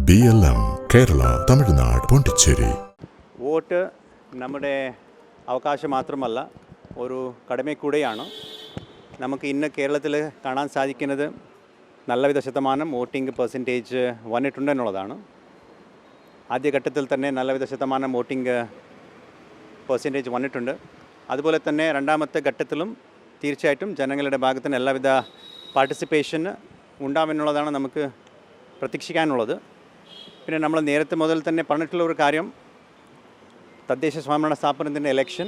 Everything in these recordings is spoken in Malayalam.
BLM കേരള തമിഴ്നാട് പോണ്ടിച്ചേരി. വോട്ട് നമ്മുടെ അവകാശം മാത്രമല്ല, ഒരു കടമ കൂടെയാണ്. നമുക്ക് ഇന്ന് കേരളത്തിൽ കാണാൻ സാധിക്കുന്നത് നല്ലവിധ ശതമാനം വോട്ടിംഗ് പെർസെൻറ്റേജ് വന്നിട്ടുണ്ട് എന്നുള്ളതാണ്. ആദ്യഘട്ടത്തിൽ തന്നെ നല്ലവിധ ശതമാനം വോട്ടിംഗ് പെർസെൻറ്റേജ് വന്നിട്ടുണ്ട്. അതുപോലെ തന്നെ രണ്ടാമത്തെ ഘട്ടത്തിലും തീർച്ചയായിട്ടും ജനങ്ങളുടെ ഭാഗത്ത് നിന്ന് എല്ലാവിധ പാർട്ടിസിപ്പേഷൻ ഉണ്ടാവുമെന്നുള്ളതാണ് നമുക്ക് പ്രതീക്ഷിക്കാനുള്ളത്. പിന്നെ നമ്മൾ നേരത്തെ മുതൽ തന്നെ പറഞ്ഞിട്ടുള്ള ഒരു കാര്യം, തദ്ദേശ സ്വയംഭരണ സ്ഥാപനത്തിൻ്റെ ഇലക്ഷൻ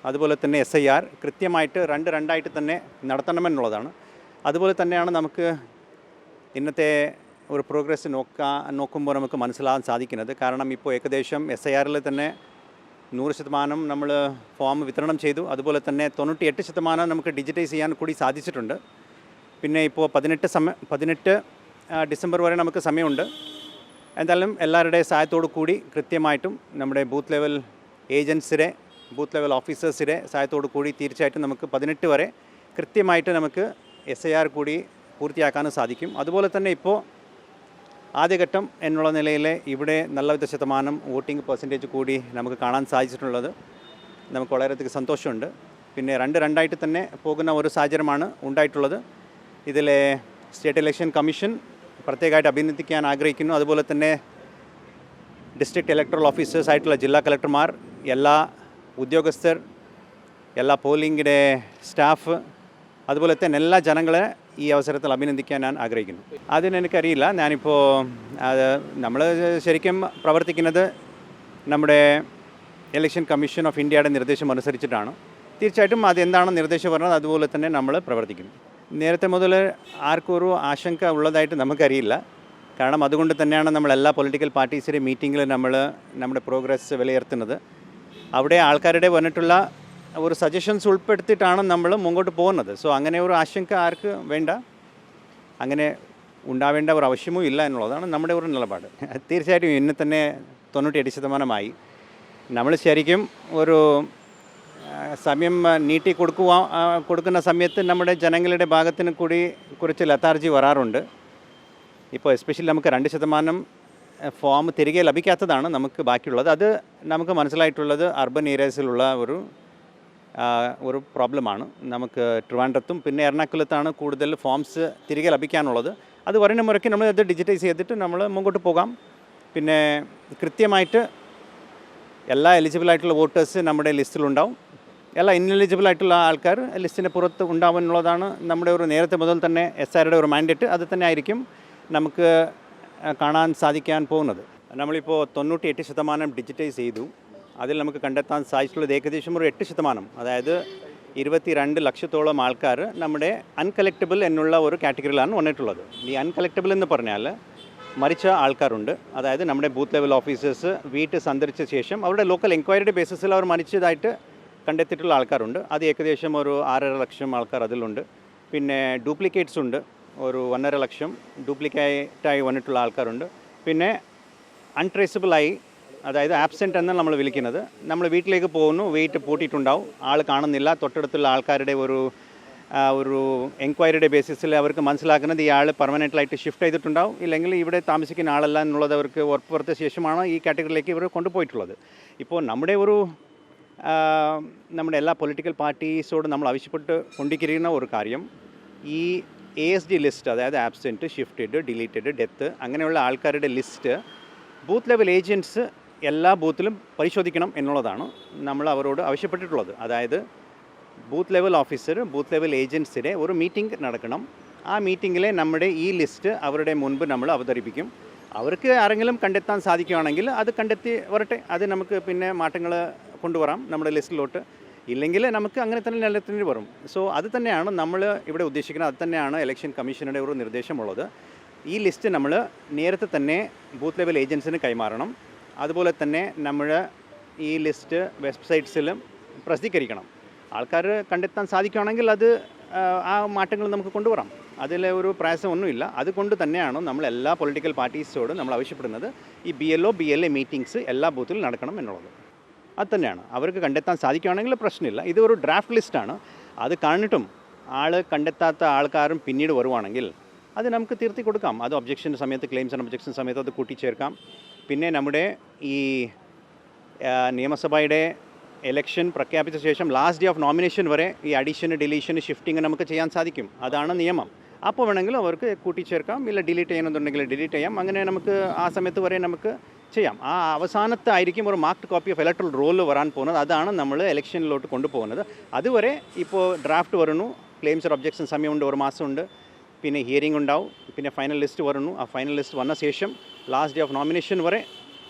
അതുപോലെ തന്നെ SIR കൃത്യമായിട്ട് രണ്ടായിട്ട് തന്നെ നടത്തണമെന്നുള്ളതാണ്. അതുപോലെ തന്നെയാണ് നമുക്ക് ഇന്നത്തെ ഒരു പ്രോഗ്രസ് നോക്കുമ്പോൾ നമുക്ക് മനസ്സിലാകാൻ സാധിക്കുന്നത്. കാരണം ഇപ്പോൾ ഏകദേശം SIRൽ തന്നെ 100% നമ്മൾ ഫോം വിതരണം ചെയ്തു. അതുപോലെ തന്നെ 98% നമുക്ക് ഡിജിറ്റൈസ് ചെയ്യാൻ കൂടി സാധിച്ചിട്ടുണ്ട്. പിന്നെ ഇപ്പോൾ 18 ഡിസംബർ വരെ നമുക്ക് സമയമുണ്ട്. എന്തായാലും എല്ലാവരുടെ സഹായത്തോടു കൂടി കൃത്യമായിട്ടും നമ്മുടെ ബൂത്ത് ലെവൽ ഏജൻസിയുടെ ബൂത്ത് ലെവൽ ഓഫീസേഴ്സിൻ്റെ സഹായത്തോടു കൂടി തീർച്ചയായിട്ടും നമുക്ക് 18 വരെ കൃത്യമായിട്ട് നമുക്ക് SIR കൂടി പൂർത്തിയാക്കാനും സാധിക്കും. അതുപോലെ തന്നെ ഇപ്പോൾ ആദ്യഘട്ടം എന്നുള്ള നിലയിൽ ഇവിടെ നല്ലവിധ ശതമാനം വോട്ടിംഗ് പെർസെൻറ്റേജ് കൂടി നമുക്ക് കാണാൻ സാധിച്ചിട്ടുള്ളത് നമുക്ക് വളരെയധികം സന്തോഷമുണ്ട്. പിന്നെ രണ്ടായിട്ട് തന്നെ പോകുന്ന ഒരു സാഹചര്യമാണ് ഉണ്ടായിട്ടുള്ളത്. ഇതിലെ സ്റ്റേറ്റ് ഇലക്ഷൻ കമ്മീഷൻ പ്രത്യേകമായിട്ട് അഭിനന്ദിക്കാൻ ആഗ്രഹിക്കുന്നു. അതുപോലെ തന്നെ ഡിസ്ട്രിക്ട് ഇലക്ടറൽ ഓഫീസേഴ്സ് ആയിട്ടുള്ള ജില്ലാ കളക്ടർമാർ, എല്ലാ ഉദ്യോഗസ്ഥർ, എല്ലാ പോളിംഗിൻ്റെ സ്റ്റാഫ്, അതുപോലെ തന്നെ എല്ലാ ജനങ്ങളെ ഈ അവസരത്തിൽ അഭിനന്ദിക്കാൻ ഞാൻ ആഗ്രഹിക്കുന്നു. അതിനെനിക്കറിയില്ല, ഞാനിപ്പോൾ നമ്മൾ ശരിക്കും പ്രവർത്തിക്കുന്നത് നമ്മുടെ ഇലക്ഷൻ കമ്മീഷൻ ഓഫ് ഇന്ത്യയുടെ നിർദ്ദേശം അനുസരിച്ചിട്ടാണ്. തീർച്ചയായിട്ടും അതെന്താണ് നിർദ്ദേശം പറഞ്ഞത് അതുപോലെ തന്നെ നമ്മൾ പ്രവർത്തിക്കും. നേരത്തെ മുതൽ ആർക്കും ഒരു ആശങ്ക ഉള്ളതായിട്ട് നമുക്കറിയില്ല. കാരണം അതുകൊണ്ട് തന്നെയാണ് നമ്മൾ എല്ലാ പൊളിറ്റിക്കൽ പാർട്ടീസിൻ്റെ മീറ്റിങ്ങിൽ നമ്മുടെ പ്രോഗ്രസ് വിലയിരുത്തുന്നത്. അവിടെ ആൾക്കാരുടെ വന്നിട്ടുള്ള ഒരു സജഷൻസ് ഉൾപ്പെടുത്തിയിട്ടാണ് നമ്മൾ മുമ്പോട്ട് പോകുന്നത്. സോ അങ്ങനെ ഒരു ആശങ്ക ആർക്ക് വേണ്ട, അങ്ങനെ ഉണ്ടാവേണ്ട ഒരു ആവശ്യമോ ഇല്ല എന്നുള്ളതാണ് നമ്മുടെ ഒരു നിലപാട്. തീർച്ചയായിട്ടും ഇന്ന് തന്നെ 98% നമ്മൾ ശരിക്കും ഒരു സമയം നീട്ടി കൊടുക്കുന്ന സമയത്ത് നമ്മുടെ ജനങ്ങളുടെ ഭാഗത്തിന് കൂടി കുറച്ച് ലത്താർജി വരാറുണ്ട്. ഇപ്പോൾ എസ്പെഷ്യലി നമുക്ക് 2% ഫോം തിരികെ ലഭിക്കാത്തതാണ് നമുക്ക് ബാക്കിയുള്ളത്. അത് നമുക്ക് മനസ്സിലായിട്ടുള്ളത് അർബൻ ഏരിയാസിലുള്ള ഒരു പ്രോബ്ലമാണ്. നമുക്ക് ട്രിവാൻഡ്രത്തും പിന്നെ എറണാകുളത്താണ് കൂടുതൽ ഫോംസ് തിരികെ ലഭിക്കാനുള്ളത്. അത് വരുന്ന മുറയ്ക്ക് നമ്മൾ അത് ഡിജിറ്റൈസ് ചെയ്തിട്ട് നമ്മൾ മുമ്പോട്ട് പോകാം. പിന്നെ കൃത്യമായിട്ട് എല്ലാ എലിജിബിളായിട്ടുള്ള വോട്ടേഴ്സ് നമ്മുടെ ലിസ്റ്റിലുണ്ടാവും. എല്ലാ ഇൻഎലിജിബിൾ ആയിട്ടുള്ള ആൾക്കാർ ലിസ്റ്റിന് പുറത്ത് ഉണ്ടാവും എന്നുള്ളതാണ് നമ്മുടെ ഒരു നേരത്തെ മുതൽ തന്നെ SIRയുടെ ഒരു മാൻഡേറ്റ്. അത് തന്നെ ആയിരിക്കും നമുക്ക് കാണാൻ സാധിക്കാൻ പോകുന്നത്. നമ്മളിപ്പോൾ 98% ഡിജിറ്റൈസ് ചെയ്തു. അതിൽ നമുക്ക് കണ്ടെത്താൻ സാധിച്ചിട്ടുള്ളത് ഏകദേശം ഒരു 8%, അതായത് 22 ലക്ഷത്തോളം ആൾക്കാർ നമ്മുടെ അൺകളക്റ്റബിൾ എന്നുള്ള ഒരു കാറ്റഗറിയിലാണ് വന്നിട്ടുള്ളത്. ഈ അൺകളക്റ്റബിൾ എന്ന് പറഞ്ഞാൽ മരിച്ച ആൾക്കാരുണ്ട്. അതായത് നമ്മുടെ ബൂത്ത് ലെവൽ ഓഫീസേഴ്സ് വീട്ടിൽ സന്ദർശിച്ച ശേഷം അവരുടെ ലോക്കൽ എൻക്വയറിയുടെ ബേസിസിൽ അവർ മരിച്ചതായിട്ട് കണ്ടെത്തിയിട്ടുള്ള ആൾക്കാരുണ്ട്. അത് ഏകദേശം ഒരു 6.5 ലക്ഷം ആൾക്കാർ അതിലുണ്ട്. പിന്നെ ഡ്യൂപ്ലിക്കേറ്റ്സ് ഉണ്ട്, ഒരു 1.5 ലക്ഷം ഡ്യൂപ്ലിക്കേറ്റായി വന്നിട്ടുള്ള ആൾക്കാരുണ്ട്. പിന്നെ അൺട്രേസബിളായി, അതായത് ആബ്സെൻറ്റ് എന്നാണ് നമ്മൾ വിളിക്കുന്നത്. നമ്മൾ വീട്ടിലേക്ക് പോകുന്നു, വെയിറ്റ് പൂട്ടിയിട്ടുണ്ടാവും, ആൾ കാണുന്നില്ല. തൊട്ടടുത്തുള്ള ആൾക്കാരുടെ ഒരു എൻക്വയറിയുടെ ബേസിസിൽ അവർക്ക് മനസ്സിലാക്കുന്നത് ഈ ആൾ പെർമനൻ്റായിട്ട് ഷിഫ്റ്റ് ചെയ്തിട്ടുണ്ടാവും, ഇല്ലെങ്കിൽ ഇവിടെ താമസിക്കുന്ന ആളല്ല എന്നുള്ളത് അവർക്ക് ഉറപ്പുവരുത്തിയ ശേഷമാണ് ഈ കാറ്റഗറിയിലേക്ക് ഇവർ കൊണ്ടുപോയിട്ടുള്ളത്. ഇപ്പോൾ നമ്മുടെ എല്ലാ പൊളിറ്റിക്കൽ പാർട്ടീസോട് നമ്മൾ ആവശ്യപ്പെട്ട് കൊണ്ടിരിക്കുന്ന ഒരു കാര്യം, ഈ ASD ലിസ്റ്റ്, അതായത് ആബ്സെൻറ്റ്, ഷിഫ്റ്റഡ്, ഡിലീറ്റഡ്, ഡെത്ത്, അങ്ങനെയുള്ള ആൾക്കാരുടെ ലിസ്റ്റ് ബൂത്ത് ലെവൽ ഏജൻറ്റ്സ് എല്ലാ ബൂത്തിലും പരിശോധിക്കണം എന്നുള്ളതാണ് നമ്മൾ അവരോട് ആവശ്യപ്പെട്ടിട്ടുള്ളത്. അതായത് booth level officer, booth level ഏജൻസിയുടെ ഒരു മീറ്റിംഗ് നടക്കണം. ആ മീറ്റിങ്ങിലെ നമ്മുടെ ഈ ലിസ്റ്റ് അവരുടെ മുൻപ് നമ്മൾ അവതരിപ്പിക്കും. അവർക്ക് ആരെങ്കിലും കണ്ടെത്താൻ സാധിക്കുകയാണെങ്കിൽ അത് കണ്ടെത്തി വരട്ടെ, അത് നമുക്ക് പിന്നെ മാറ്റങ്ങൾ കൊണ്ടുവരാം നമ്മുടെ ലിസ്റ്റിലോട്ട്. ഇല്ലെങ്കിൽ നമുക്ക് അങ്ങനെ തന്നെ നിലനിർത്തേണ്ടി വരും. സോ അത് തന്നെയാണ് നമ്മൾ ഇവിടെ ഉദ്ദേശിക്കുന്നത്. അത് തന്നെയാണ് ഇലക്ഷൻ കമ്മീഷനുടെ ഒരു നിർദ്ദേശമുള്ളത്. ഈ ലിസ്റ്റ് നമ്മൾ നേരത്തെ തന്നെ ബൂത്ത് ലെവൽ ഏജൻസിന് കൈമാറണം. അതുപോലെ തന്നെ നമ്മൾ ഈ ലിസ്റ്റ് വെബ്സൈറ്റ്സിലും പ്രസിദ്ധീകരിക്കണം. ആൾക്കാർ കണ്ടെത്താൻ സാധിക്കുകയാണെങ്കിൽ അത് ആ മാറ്റങ്ങൾ നമുക്ക് കൊണ്ടുവരാം. അതിൽ ഒരു പ്രയാസമൊന്നുമില്ല. അതുകൊണ്ട് തന്നെയാണ് നമ്മൾ എല്ലാ പൊളിറ്റിക്കൽ പാർട്ടീസോടും നമ്മൾ ആവശ്യപ്പെടുന്നത് ഈ BLO BLA മീറ്റിംഗ്സ് എല്ലാ ബൂത്തിലും നടക്കണം എന്നുള്ളത്. അത് തന്നെയാണ് അവർക്ക് കണ്ടെത്താൻ സാധിക്കുകയാണെങ്കിൽ പ്രശ്നമില്ല. ഇത് ഒരു ഡ്രാഫ്റ്റ് ലിസ്റ്റാണ്. അത് കണ്ടിട്ടും കണ്ടെത്താത്ത ആൾക്കാരും പിന്നീട് വരുവാണെങ്കിൽ അത് നമുക്ക് തിരുത്തി കൊടുക്കാം. അത് ഒബ്ജക്ഷൻ സമയത്ത്, ക്ലെയിംസ് ആൻഡ് ഒബ്ജക്ഷൻ സമയത്ത് അത് കൂട്ടിച്ചേർക്കാം. പിന്നെ നമ്മുടെ ഈ നിയമസഭയുടെ ഇലക്ഷൻ പ്രഖ്യാപിച്ച ശേഷം ലാസ്റ്റ് ഡേ ഓഫ് നോമിനേഷൻ വരെ ഈ അഡീഷന്, ഡിലീഷന്, ഷിഫ്റ്റിങ് നമുക്ക് ചെയ്യാൻ സാധിക്കും. അതാണ് നിയമം. അപ്പോൾ വേണമെങ്കിലും അവർക്ക് കൂട്ടിച്ചേർക്കാം, ഇല്ല ഡിലീറ്റ് ചെയ്യണമെന്നുണ്ടെങ്കിൽ ഡിലീറ്റ് ചെയ്യാം. അങ്ങനെ നമുക്ക് ആ സമയത്ത് വരെ നമുക്ക് ചെയ്യാം. ആ അവസാനത്തായിരിക്കും ഒരു marked copy of electoral roll വരാൻ പോകുന്നത്. അതാണ് നമ്മൾ ഇലക്ഷനിലോട്ട് കൊണ്ടുപോകുന്നത്. അതുവരെ ഇപ്പോൾ ഡ്രാഫ്റ്റ് വരുന്നു, ക്ലെയിംസ് ആൻഡ് ഒബ്ജക്ഷൻ സമയമുണ്ട്, 1 മാസമുണ്ട്. പിന്നെ ഹിയറിംഗ് ഉണ്ടാവും, പിന്നെ ഫൈനൽ ലിസ്റ്റ് വരുന്നു. ആ ഫൈനൽ ലിസ്റ്റ് വന്ന ശേഷം ലാസ്റ്റ് ഡേ ഓഫ് നോമിനേഷൻ വരെ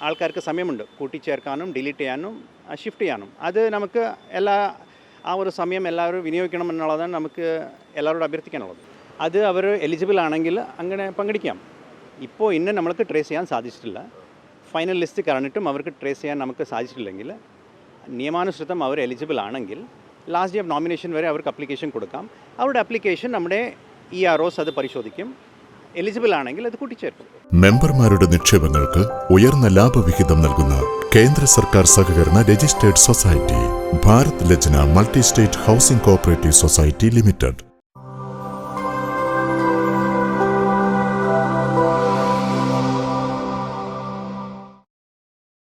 ആൾക്കാർക്ക് സമയമുണ്ട് കൂട്ടിച്ചേർക്കാനും ഡിലീറ്റ് ചെയ്യാനും ഷിഫ്റ്റ് ചെയ്യാനും. അത് നമുക്ക് ആ ഒരു സമയം എല്ലാവരും വിനിയോഗിക്കണം എന്നുള്ളതാണ് നമുക്ക് എല്ലാവരോടും അഭ്യർത്ഥിക്കാനുള്ളത്. അത് അവർ എലിജിബിൾ ആണെങ്കിൽ അങ്ങനെ പങ്കെടുക്കാം. ഇപ്പോൾ നമ്മൾക്ക് ട്രേസ് ചെയ്യാൻ സാധിച്ചിട്ടില്ല. ഫൈനൽ ലിസ്റ്റ് കഴിഞ്ഞിട്ടും അവർക്ക് ട്രേസ് ചെയ്യാൻ നമുക്ക് സാധിച്ചിട്ടില്ലെങ്കിൽ നിയമാനുസൃതം അവർ എലിജിബിൾ ആണെങ്കിൽ ലാസ്റ്റ് ഡേ ഓഫ് നോമിനേഷൻ വരെ അവർക്ക് അപ്ലിക്കേഷൻ കൊടുക്കാം. അവരുടെ അപ്ലിക്കേഷൻ നമ്മുടെ EROs അത് പരിശോധിക്കും. എലിജിബിൾ ആണെങ്കിൽ അത് കൂട്ടിച്ചേർക്കും. മെമ്പർമാരുടെ നിക്ഷേപങ്ങൾക്ക് ഉയർന്ന ലാഭവിഹിതം നൽകുന്ന കേന്ദ്ര സർക്കാർ സഹകരണ രജിസ്ട്രേഡ് സൊസൈറ്റി ഭാരത് ലജ്ന multi state housing cooperative society limited.